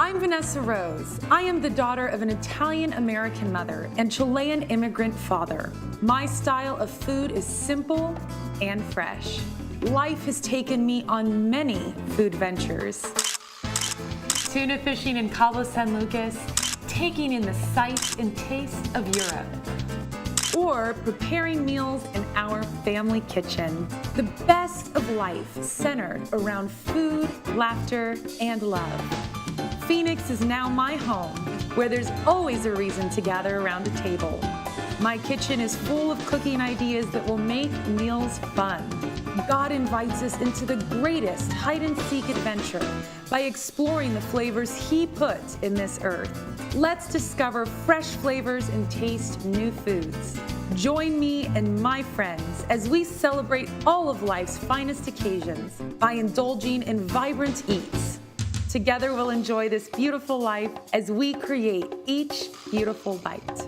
I'm Vanessa Rose. I am the daughter of an Italian-American mother and Chilean immigrant father. My style of food is simple and fresh. Life has taken me on many food ventures. Tuna fishing in Cabo San Lucas, taking in the sights and tastes of Europe, or preparing meals in our family kitchen. The best of life centered around food, laughter, and love. Phoenix is now my home, where there's always a reason to gather around a table. My kitchen is full of cooking ideas that will make meals fun. God invites us into the greatest hide-and-seek adventure by exploring the flavors He put in this earth. Let's discover fresh flavors and taste new foods. Join me and my friends as we celebrate all of life's finest occasions by indulging in vibrant eats. Together we'll enjoy this beautiful life as we create each beautiful bite.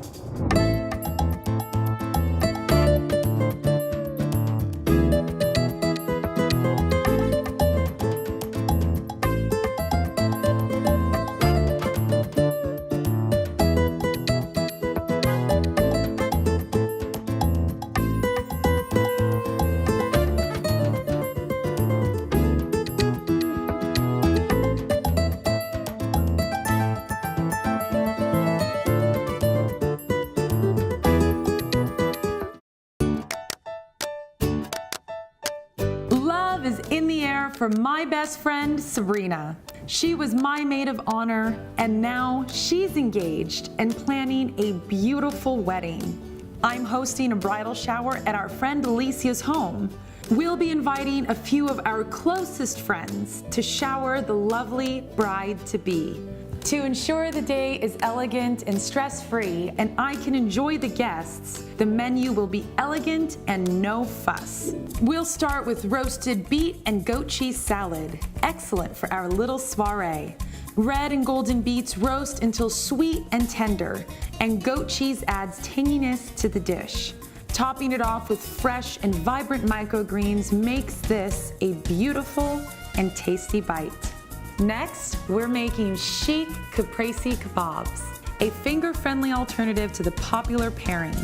Love is in the air for my best friend, Sabrina. She was my maid of honor, and now she's engaged and planning a beautiful wedding. I'm hosting a bridal shower at our friend Alicia's home. We'll be inviting a few of our closest friends to shower the lovely bride-to-be. To ensure the day is elegant and stress-free and I can enjoy the guests, the menu will be elegant and no fuss. We'll start with roasted beet and goat cheese salad, excellent for our little soiree. Red and golden beets roast until sweet and tender, and goat cheese adds tanginess to the dish. Topping it off with fresh and vibrant microgreens makes this a beautiful and tasty bite. Next, we're making chic Caprese Kabobs, a finger-friendly alternative to the popular pairing.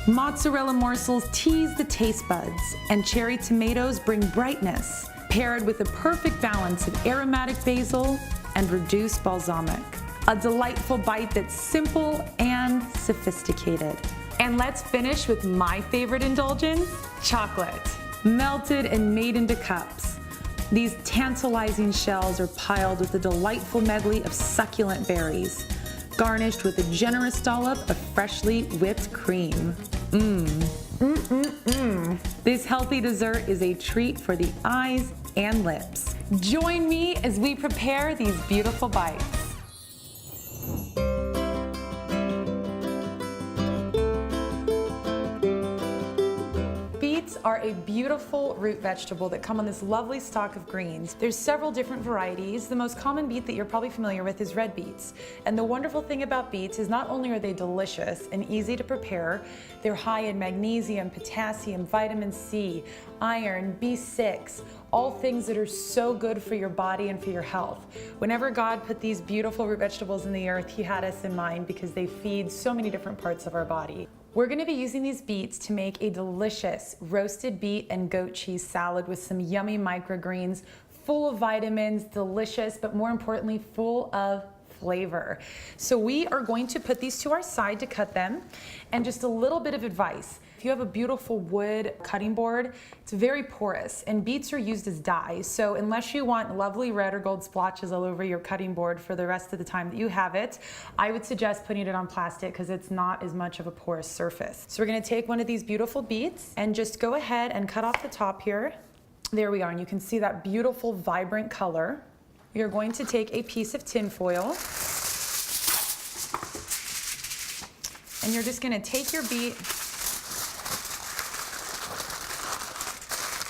Mozzarella morsels tease the taste buds, and cherry tomatoes bring brightness, paired with a perfect balance of aromatic basil and reduced balsamic. A delightful bite that's simple and sophisticated. And let's finish with my favorite indulgence, chocolate, melted and made into cups. These tantalizing shells are piled with a delightful medley of succulent berries, garnished with a generous dollop of freshly whipped cream. This healthy dessert is a treat for the eyes and lips. Join me as we prepare these beautiful bites. Beets are a beautiful root vegetable that come on this lovely stalk of greens. There's several different varieties. The most common beet that you're probably familiar with is red beets. And the wonderful thing about beets is not only are they delicious and easy to prepare, they're high in magnesium, potassium, vitamin C, iron, B6, all things that are so good for your body and for your health. Whenever God put these beautiful root vegetables in the earth, He had us in mind because they feed so many different parts of our body. We're gonna be using these beets to make a delicious roasted beet and goat cheese salad with some yummy microgreens, full of vitamins, delicious, but more importantly, full of flavor. So we are going to put these to our side to cut them, and just a little bit of advice. If you have a beautiful wood cutting board, it's very porous, and beets are used as dyes. So unless you want lovely red or gold splotches all over your cutting board for the rest of the time that you have it, I would suggest putting it on plastic because it's not as much of a porous surface. So we're gonna take one of these beautiful beets and just go ahead and cut off the top here. There we are, and you can see that beautiful, vibrant color. We are going to take a piece of tin foil, and you're just gonna take your beet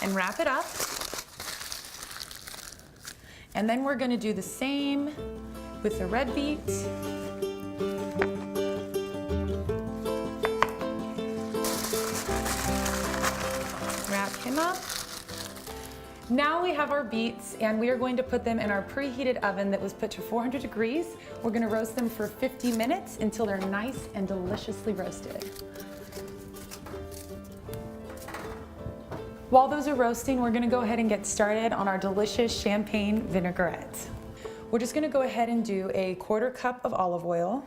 and wrap it up. And then we're gonna do the same with the red beet. Wrap him up. Now we have our beets and we are going to put them in our preheated oven that was put to 400 degrees. We're gonna roast them for 50 minutes until they're nice and deliciously roasted. While those are roasting, we're gonna go ahead and get started on our delicious champagne vinaigrette. We're just gonna go ahead and do a 1/4 cup of olive oil,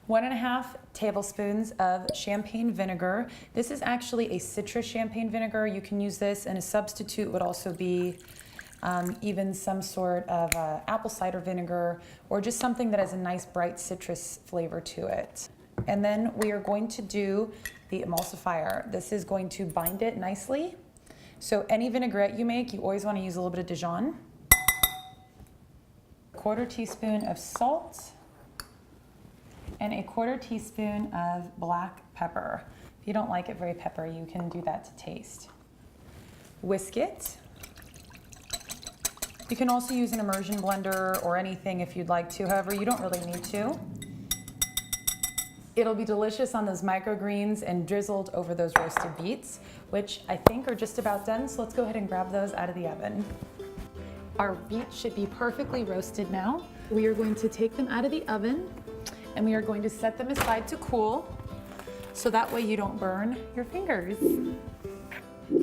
1½ tablespoons of champagne vinegar. This is actually a citrus champagne vinegar. You can use this, and a substitute would also be even some sort of apple cider vinegar, or just something that has a nice bright citrus flavor to it. And then we are going to do the emulsifier. This is going to bind it nicely. So any vinaigrette you make, you always want to use a little bit of Dijon. 1/4 teaspoon of salt, and a 1/4 teaspoon of black pepper. If you don't like it very peppery, you can do that to taste. Whisk it. You can also use an immersion blender or anything if you'd like to, however, you don't really need to. It'll be delicious on those microgreens and drizzled over those roasted beets, which I think are just about done, so let's go ahead and grab those out of the oven. Our beets should be perfectly roasted now. We are going to take them out of the oven and we are going to set them aside to cool, so that way you don't burn your fingers.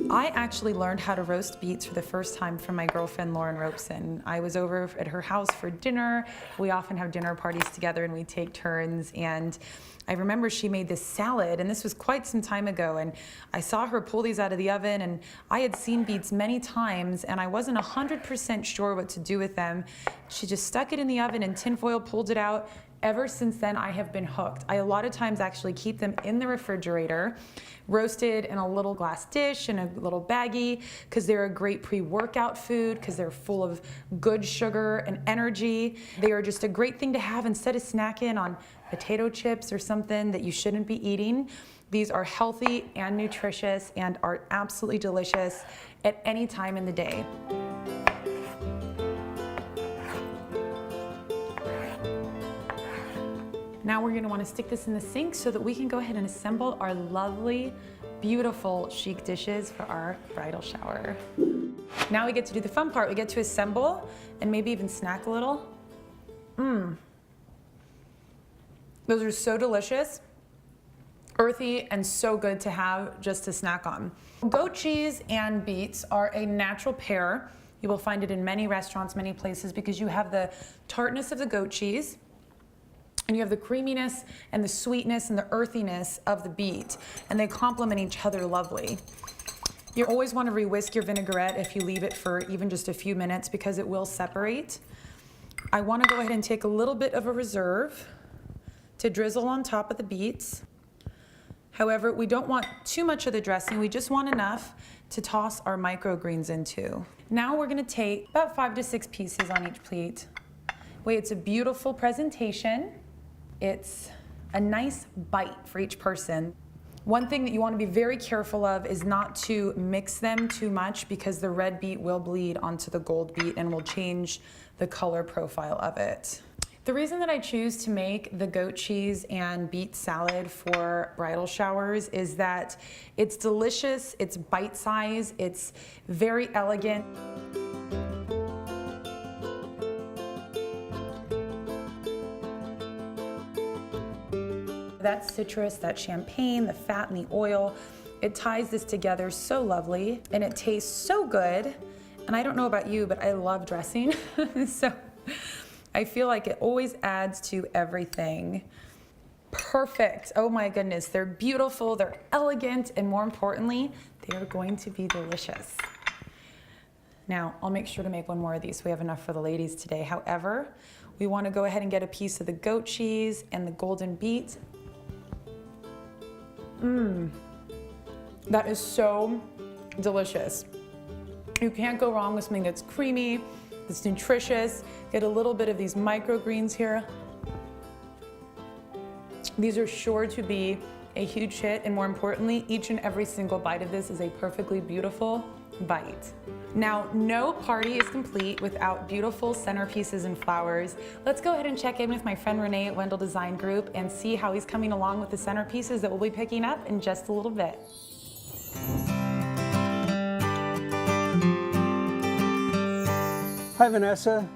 I actually learned how to roast beets for the first time from my girlfriend Lauren Robeson. I was over at her house for dinner. We often have dinner parties together and we take turns, and I remember she made this salad, and this was quite some time ago, and I saw her pull these out of the oven, and I had seen beets many times and I wasn't 100% sure what to do with them. She just stuck it in the oven and tinfoil pulled it out. Ever since then, I have been hooked. I a lot of times actually keep them in the refrigerator, roasted in a little glass dish in a little baggie, because they're a great pre-workout food, because they're full of good sugar and energy. They are just a great thing to have instead of snacking on potato chips or something that you shouldn't be eating. These are healthy and nutritious and are absolutely delicious at any time in the day. Now we're gonna wanna stick this in the sink so that we can go ahead and assemble our lovely, beautiful, chic dishes for our bridal shower. Now we get to do the fun part. We get to assemble and maybe even snack a little. Those are so delicious, earthy, and so good to have just to snack on. Goat cheese and beets are a natural pair. You will find it in many restaurants, many places, because you have the tartness of the goat cheese, and you have the creaminess and the sweetness and the earthiness of the beet, and they complement each other lovely. You always want to re-whisk your vinaigrette if you leave it for even just a few minutes, because it will separate. I want to go ahead and take a little bit of a reserve to drizzle on top of the beets. However, we don't want too much of the dressing. We just want enough to toss our microgreens into. Now we're going to take about 5 to 6 pieces on each plate. Wait, it's a beautiful presentation. It's a nice bite for each person. One thing that you want to be very careful of is not to mix them too much, because the red beet will bleed onto the gold beet and will change the color profile of it. The reason that I choose to make the goat cheese and beet salad for bridal showers is that it's delicious, it's bite-sized, it's very elegant. That citrus, that champagne, the fat and the oil, it ties this together so lovely, and it tastes so good. And I don't know about you, but I love dressing. So I feel like it always adds to everything. Perfect. Oh my goodness, they're beautiful, they're elegant, and more importantly, they are going to be delicious. Now, I'll make sure to make one more of these so we have enough for the ladies today. However, we want to go ahead and get a piece of the goat cheese and the golden beet. That is so delicious. You can't go wrong with something that's creamy, that's nutritious. Get a little bit of these microgreens here. These are sure to be a huge hit, and more importantly, each and every single bite of this is a perfectly beautiful bite. Now, no party is complete without beautiful centerpieces and flowers. Let's go ahead and check in with my friend Renee at Wendell Design Group and see how he's coming along with the centerpieces that we'll be picking up in just a little bit. Hi Vanessa.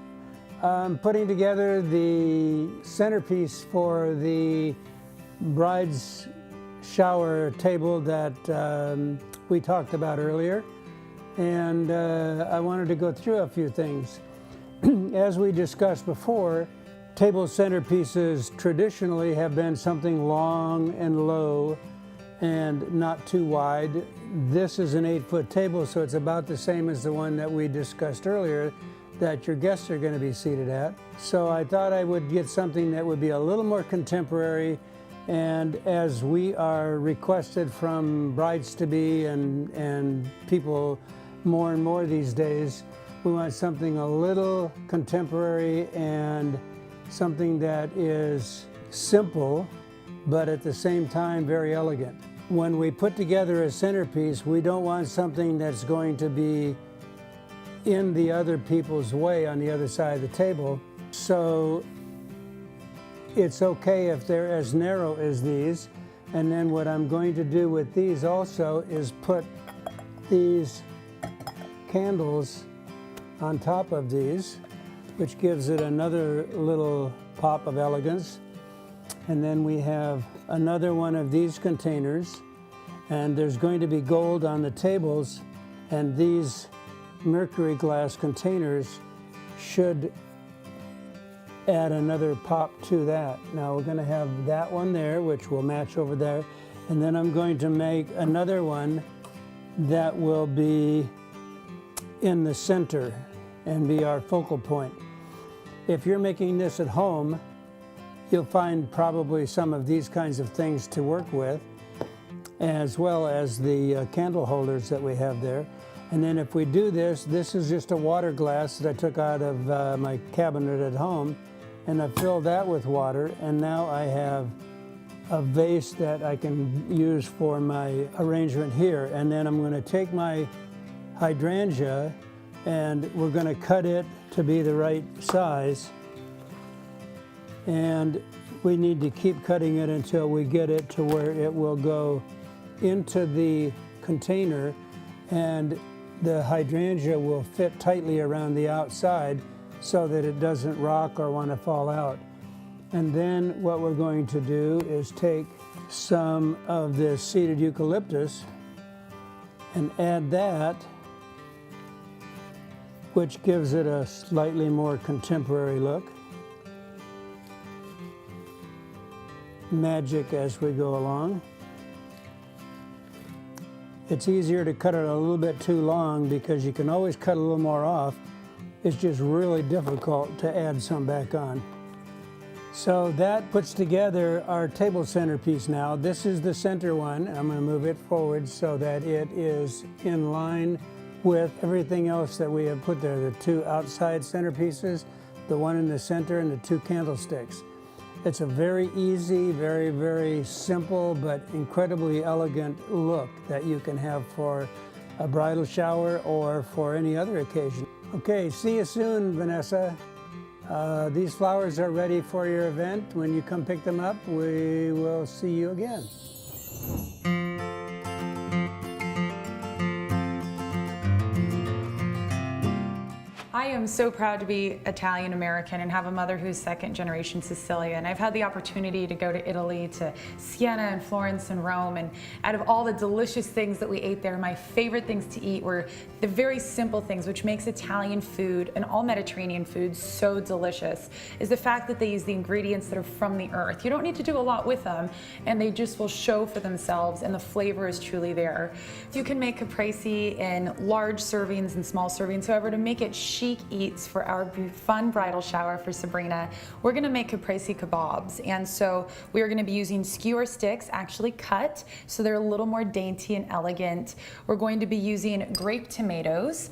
I'm putting together the centerpiece for the bride's shower table that we talked about earlier. And I wanted to go through a few things. As we discussed before, table centerpieces traditionally have been something long and low and not too wide. This is an 8-foot table, so it's about the same as the one that we discussed earlier that your guests are going to be seated at. So I thought I would get something that would be a little more contemporary, and as we are requested from brides-to-be and people more and more these days, we want something a little contemporary and something that is simple, but at the same time very elegant. When we put together a centerpiece, we don't want something that's going to be in the other people's way on the other side of the table. So it's okay if they're as narrow as these. And then what I'm going to do with these also is put these candles on top of these, which gives it another little pop of elegance. And then we have another one of these containers, and there's going to be gold on the tables, and these mercury glass containers should add another pop to that. Now we're going to have that one there, which will match over there, and then I'm going to make another one that will be in the center and be our focal point. If you're making this at home, you'll find probably some of these kinds of things to work with, as well as the candle holders that we have there. And then if we do this, this is just a water glass that I took out of my cabinet at home, and I filled that with water, and now I have a vase that I can use for my arrangement here. And then I'm going to take my hydrangea and we're going to cut it to be the right size, and we need to keep cutting it until we get it to where it will go into the container, and the hydrangea will fit tightly around the outside so that it doesn't rock or want to fall out. And then what we're going to do is take some of this seeded eucalyptus and add that, which gives it a slightly more contemporary look. Magic as we go along. It's easier to cut it a little bit too long because you can always cut a little more off. It's just really difficult to add some back on. So that puts together our table centerpiece now. This is the center one. I'm going to move it forward so that it is in line with everything else that we have put there. The two outside centerpieces, the one in the center, and the two candlesticks. It's a very easy, very, very simple, but incredibly elegant look that you can have for a bridal shower or for any other occasion. Okay, see you soon, Vanessa. These flowers are ready for your event. When you come pick them up, we will see you again. I am so proud to be Italian American and have a mother who's second generation Sicilian. I've had the opportunity to go to Italy, to Siena and Florence and Rome, and out of all the delicious things that we ate there, my favorite things to eat were the very simple things, which makes Italian food and all Mediterranean food so delicious, is the fact that they use the ingredients that are from the earth. You don't need to do a lot with them, and they just will show for themselves, and the flavor is truly there. You can make caprese in large servings and small servings. However, to make it chic eats for our fun bridal shower for Sabrina, we're going to make Caprese Kabobs. And so we are going to be using skewer sticks, actually cut, so they're a little more dainty and elegant. We're going to be using grape tomatoes.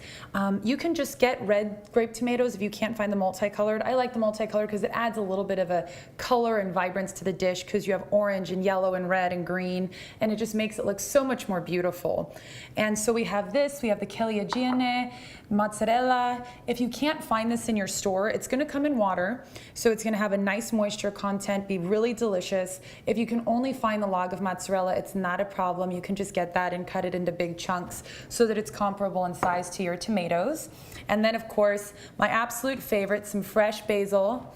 You can just get red grape tomatoes if you can't find the multicolored. I like the multicolored because it adds a little bit of a color and vibrance to the dish, because you have orange and yellow and red and green, and it just makes it look so much more beautiful. And so we have this, we have the ciliegine, mozzarella, If you can't find this in your store, it's gonna come in water, so it's gonna have a nice moisture content, be really delicious. If you can only find the log of mozzarella, it's not a problem. You can just get that and cut it into big chunks so that it's comparable in size to your tomatoes. And then of course, my absolute favorite, some fresh basil.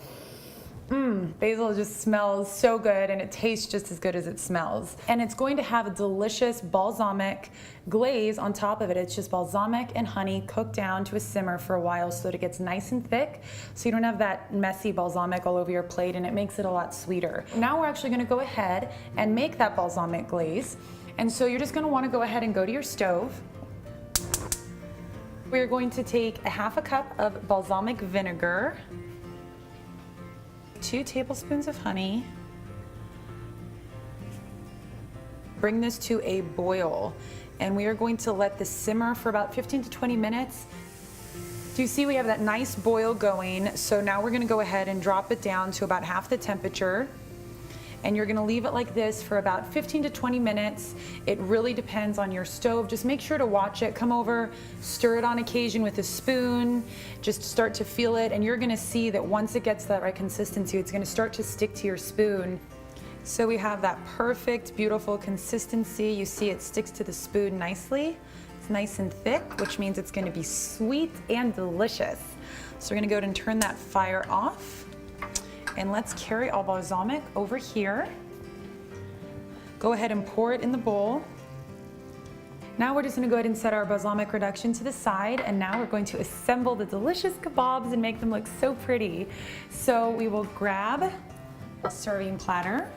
Basil just smells so good and it tastes just as good as it smells. And it's going to have a delicious balsamic glaze on top of it. It's just balsamic and honey cooked down to a simmer for a while so that it gets nice and thick, so you don't have that messy balsamic all over your plate, and it makes it a lot sweeter. Now we're actually gonna go ahead and make that balsamic glaze. And so you're just gonna wanna go ahead and go to your stove. We're going to take a half a cup of balsamic vinegar, 2 tablespoons of honey. Bring this to a boil, and we are going to let this simmer for about 15 to 20 minutes. Do you see we have that nice boil going? So now we're gonna go ahead and drop it down to about half the temperature. And you're gonna leave it like this for about 15 to 20 minutes. It really depends on your stove. Just make sure to watch it. Come over, stir it on occasion with a spoon, just start to feel it, and you're gonna see that once it gets that right consistency, it's gonna start to stick to your spoon. So we have that perfect, beautiful consistency. You see it sticks to the spoon nicely. It's nice and thick, which means it's gonna be sweet and delicious. So we're gonna go ahead and turn that fire off. And let's carry our balsamic over here. Go ahead and pour it in the bowl. Now we're just gonna go ahead and set our balsamic reduction to the side, and now we're going to assemble the delicious kebabs and make them look so pretty. So we will grab a serving platter.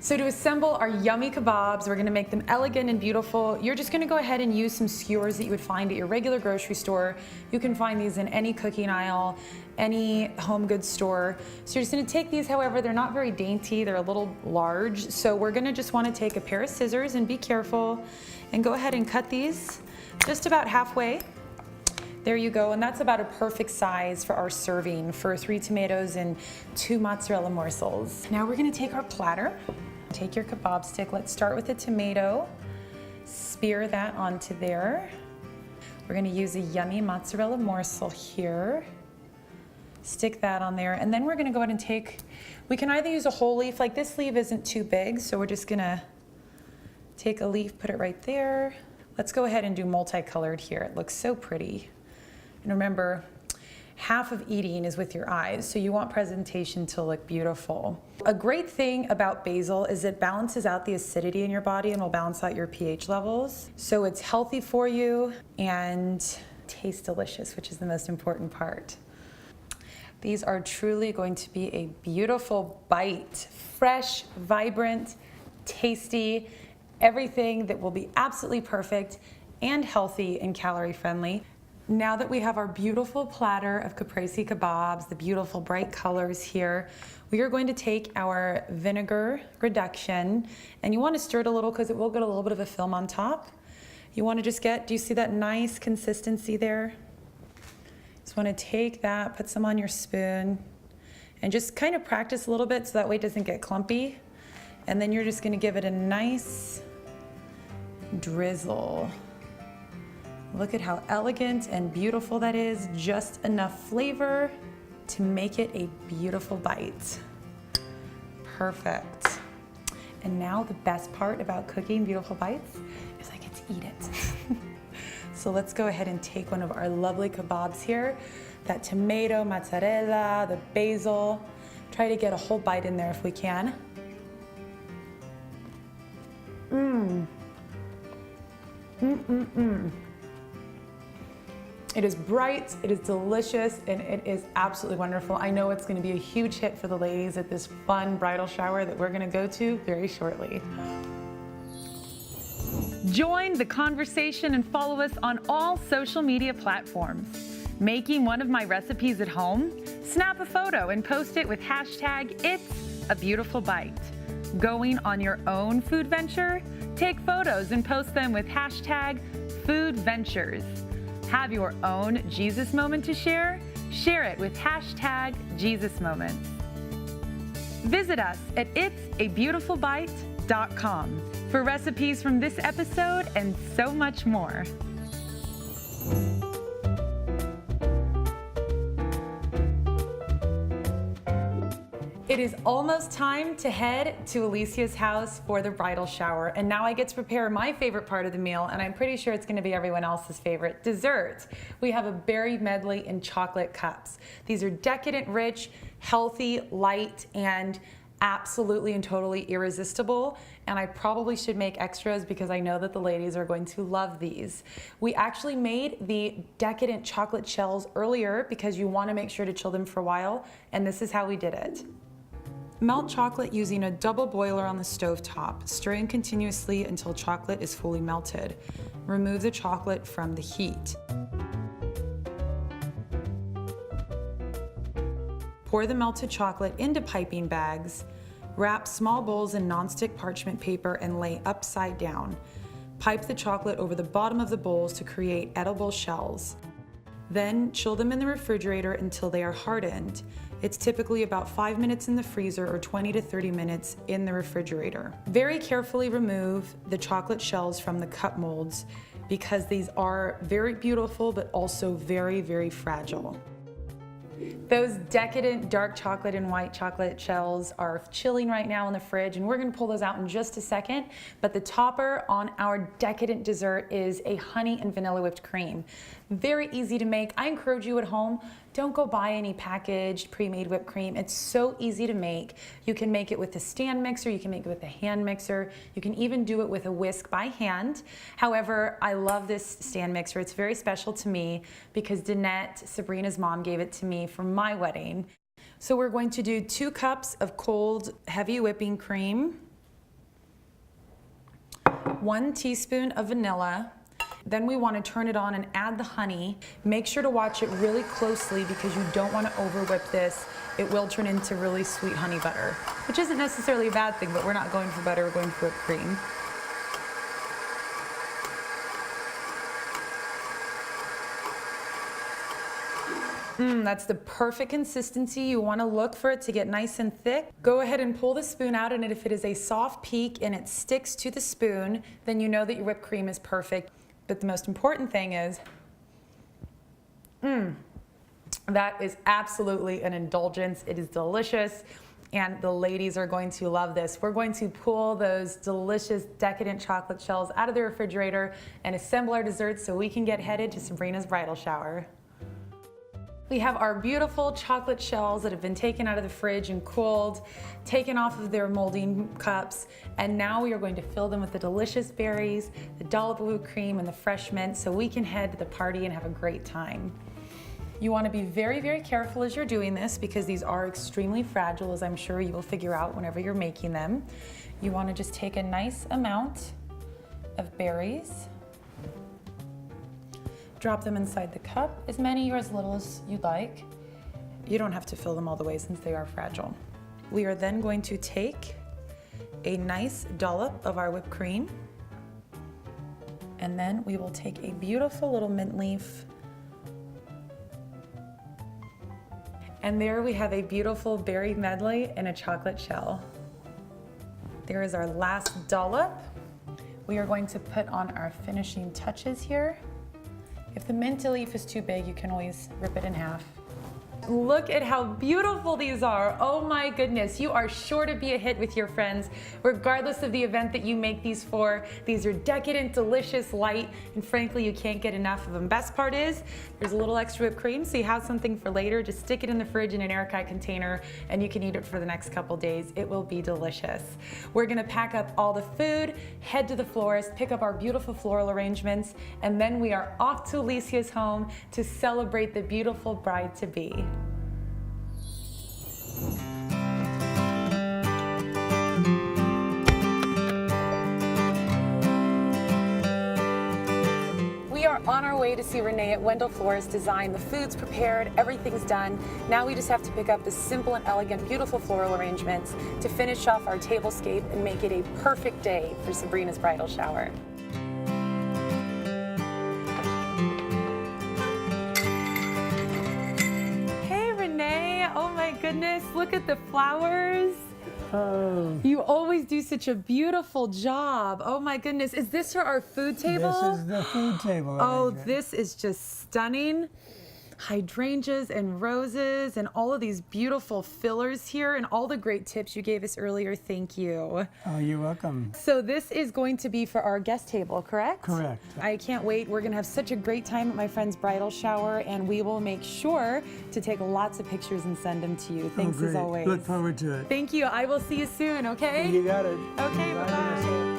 So to assemble our yummy kebabs, we're gonna make them elegant and beautiful. You're just gonna go ahead and use some skewers that you would find at your regular grocery store. You can find these in any cooking aisle, any home goods store. So you're just gonna take these, however, they're not very dainty, they're a little large. So we're gonna just wanna take a pair of scissors and be careful and go ahead and cut these just about halfway. There you go, and that's about a perfect size for our serving for 3 tomatoes and 2 mozzarella morsels. Now we're gonna take our platter. Take your kebab stick. Let's start with a tomato. Spear that onto there. We're gonna use a yummy mozzarella morsel here. Stick that on there, and then we're gonna go ahead and take, we can either use a whole leaf, like this leaf isn't too big, so we're just gonna take a leaf, put it right there. Let's go ahead and do multicolored here. It looks so pretty. And remember, half of eating is with your eyes, so you want presentation to look beautiful. A great thing about basil is it balances out the acidity in your body and will balance out your pH levels. So it's healthy for you and tastes delicious, which is the most important part. These are truly going to be a beautiful bite. Fresh, vibrant, tasty, everything that will be absolutely perfect and healthy and calorie friendly. Now that we have our beautiful platter of Caprese Kabobs, the beautiful bright colors here, we are going to take our vinegar reduction, and you want to stir it a little because it will get a little bit of a film on top. You want to just get, do you see that nice consistency there? Just want to take that, put some on your spoon, and just kind of practice a little bit so that way it doesn't get clumpy. And then you're just going to give it a nice drizzle. Look at how elegant and beautiful that is. Just enough flavor to make it a beautiful bite. Perfect. And now the best part about cooking beautiful bites is I get to eat it. So let's go ahead and take one of our lovely kebabs here. That tomato, mozzarella, the basil. Try to get a whole bite in there if we can. It is bright, it is delicious, and it is absolutely wonderful. I know it's gonna be a huge hit for the ladies at this fun bridal shower that we're gonna go to very shortly. Join the conversation and follow us on all social media platforms. Making one of my recipes at home? Snap a photo and post it with hashtag It's a Beautiful Bite. Going on your own food venture? Take photos and post them with hashtag Food Ventures. Have your own Jesus moment to share? Share it with hashtag Jesus Moments. Visit us at itsabeautifulbite.com for recipes from this episode and so much more. It is almost time to head to Alicia's house for the bridal shower, and now I get to prepare my favorite part of the meal, and I'm pretty sure it's gonna be everyone else's favorite, dessert. We have a Berry Medley in chocolate cups. These are decadent, rich, healthy, light, and absolutely and totally irresistible, and I probably should make extras because I know that the ladies are going to love these. We actually made the decadent chocolate shells earlier because you want to make sure to chill them for a while, and this is how we did it. Melt chocolate using a double boiler on the stove top, stirring continuously until chocolate is fully melted. Remove the chocolate from the heat. Pour the melted chocolate into piping bags. Wrap small bowls in nonstick parchment paper and lay upside down. Pipe the chocolate over the bottom of the bowls to create edible shells. Then chill them in the refrigerator until they are hardened. It's typically about 5 minutes in the freezer or 20 to 30 minutes in the refrigerator. Very carefully remove the chocolate shells from the cup molds because these are very beautiful but also very, very fragile. Those decadent dark chocolate and white chocolate shells are chilling right now in the fridge, and we're gonna pull those out in just a second. But the topper on our decadent dessert is a honey and vanilla whipped cream. Very easy to make. I encourage you at home, don't go buy any packaged pre-made whipped cream. It's so easy to make. You can make it with a stand mixer, you can make it with a hand mixer, you can even do it with a whisk by hand. However, I love this stand mixer. It's very special to me because Danette, Sabrina's mom, gave it to me for my wedding. So we're going to do 2 cups of cold, heavy whipping cream, 1 teaspoon of vanilla. Then we want to turn it on and add the honey. Make sure to watch it really closely because you don't want to over whip this. It will turn into really sweet honey butter, which isn't necessarily a bad thing, but we're not going for butter, we're going for whipped cream. That's the perfect consistency. You want to look for it to get nice and thick. Go ahead and pull the spoon out, and if it is a soft peak and it sticks to the spoon, then you know that your whipped cream is perfect. But the most important thing is, that is absolutely an indulgence. It is delicious, and the ladies are going to love this. We're going to pull those delicious decadent chocolate shells out of the refrigerator and assemble our desserts so we can get headed to Sabrina's bridal shower. We have our beautiful chocolate shells that have been taken out of the fridge and cooled, taken off of their molding cups, and now we are going to fill them with the delicious berries, the dollop of whipped cream, and the fresh mint so we can head to the party and have a great time. You want to be very, very careful as you're doing this because these are extremely fragile, as I'm sure you will figure out whenever you're making them. You want to just take a nice amount of berries, drop them inside the cup, as many or as little as you'd like. You don't have to fill them all the way since they are fragile. We are then going to take a nice dollop of our whipped cream, and then we will take a beautiful little mint leaf, and there we have a beautiful berry medley in a chocolate shell. There is our last dollop. We are going to put on our finishing touches here. If the mint leaf is too big, you can always rip it in half. Look at how beautiful these are. Oh my goodness, you are sure to be a hit with your friends, regardless of the event that you make these for. These are decadent, delicious, light, and frankly, you can't get enough of them. Best part is, there's a little extra whipped cream, so you have something for later. Just stick it in the fridge in an airtight container, and you can eat it for the next couple days. It will be delicious. We're gonna pack up all the food, head to the florist, pick up our beautiful floral arrangements, and then we are off to Alicia's home to celebrate the beautiful bride-to-be. We are on our way to see Renee at Wendell Florist Design. The food's prepared, everything's done. Now we just have to pick up the simple and elegant, beautiful floral arrangements to finish off our tablescape and make it a perfect day for Sabrina's bridal shower. Hey Renee, oh my goodness, look at the flowers. Oh, You always do such a beautiful job. Oh my goodness. Is this for our food table? this is the food table. Oh, arrangement. this is just stunning. hydrangeas and roses and all of these beautiful fillers here and all the great tips you gave us earlier. Thank you. Oh, you're welcome. So this is going to be for our guest table, correct? Correct. I can't wait. We're going to have such a great time at my friend's bridal shower, and we will make sure to take lots of pictures and send them to you. Thanks as Great. always. Look forward to it. Thank you. I will see you soon, okay? You got it. Okay, Bye, bye-bye. Vanessa.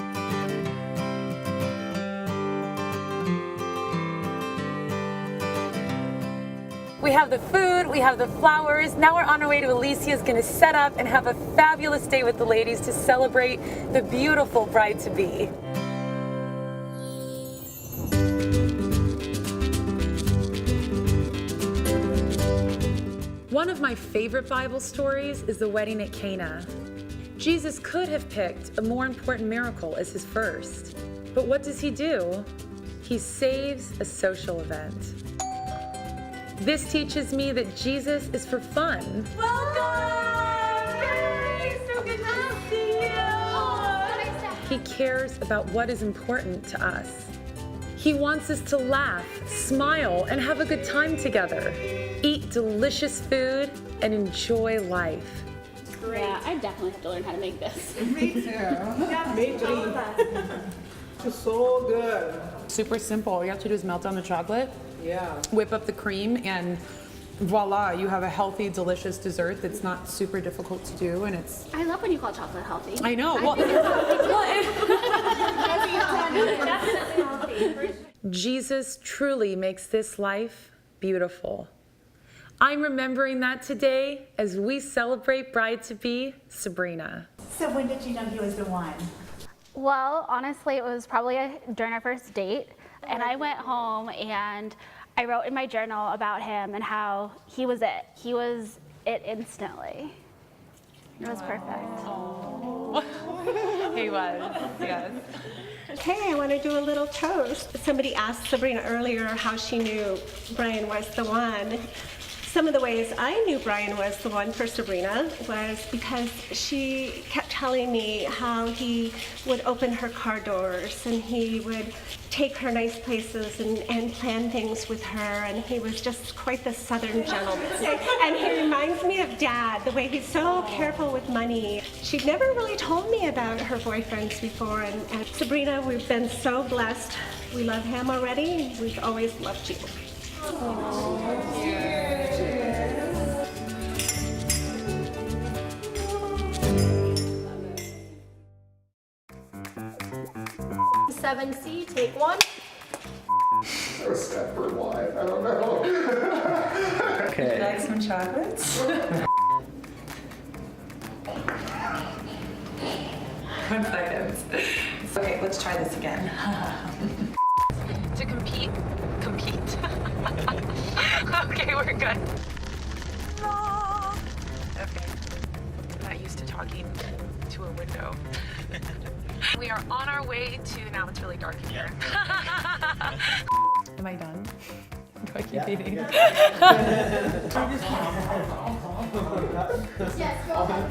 We have the food, we have the flowers. Now we're on our way to Alicia's gonna set up and have a fabulous day with the ladies to celebrate the beautiful bride-to-be. One of my favorite Bible stories is the wedding at Cana. Jesus could have picked a more important miracle as his first, but what does he do? He saves a social event. This teaches me that Jesus is for fun. Welcome! Yay! So good to see you! He cares about what is important to us. He wants us to laugh, smile, and have a good time together. Eat delicious food and enjoy life. Great. Yeah, I definitely have to learn how to make this. Me too. Me too. It's so good. Super simple. All you have to do is melt down the chocolate, Yeah. whip up the cream, and voila, you have a healthy, delicious dessert that's not super difficult to do, and it's... I love when you call chocolate healthy. I know. Well, Definitely healthy. Jesus truly makes this life beautiful. I'm remembering that today as we celebrate bride-to-be Sabrina. So when did you know he was the one? Well, honestly, it was probably during our first date, and I went home and I wrote in my journal about him and how he was it. He was it instantly. It was perfect. He was, yes. Okay, I want to do a little toast. Somebody asked Sabrina earlier how she knew Brian was the one. Some of the ways I knew Brian was the one for Sabrina was because she kept telling me how he would open her car doors and he would take her nice places and plan things with her, and he was just quite the Southern gentleman. And he reminds me of Dad, the way he's so careful with money. She'd never really told me about her boyfriends before, and Sabrina, we've been so blessed. We love him already. We've always loved you. Seven C, take one. I was set for wine. I don't know. Okay. Like some chocolates? 1 second. Okay, let's try this again. To compete. Okay, we're good. Okay. I'm not used to talking to a window. We are on our way to, now it's really dark in here. Am I done? Do I keep eating? Yes, go ahead.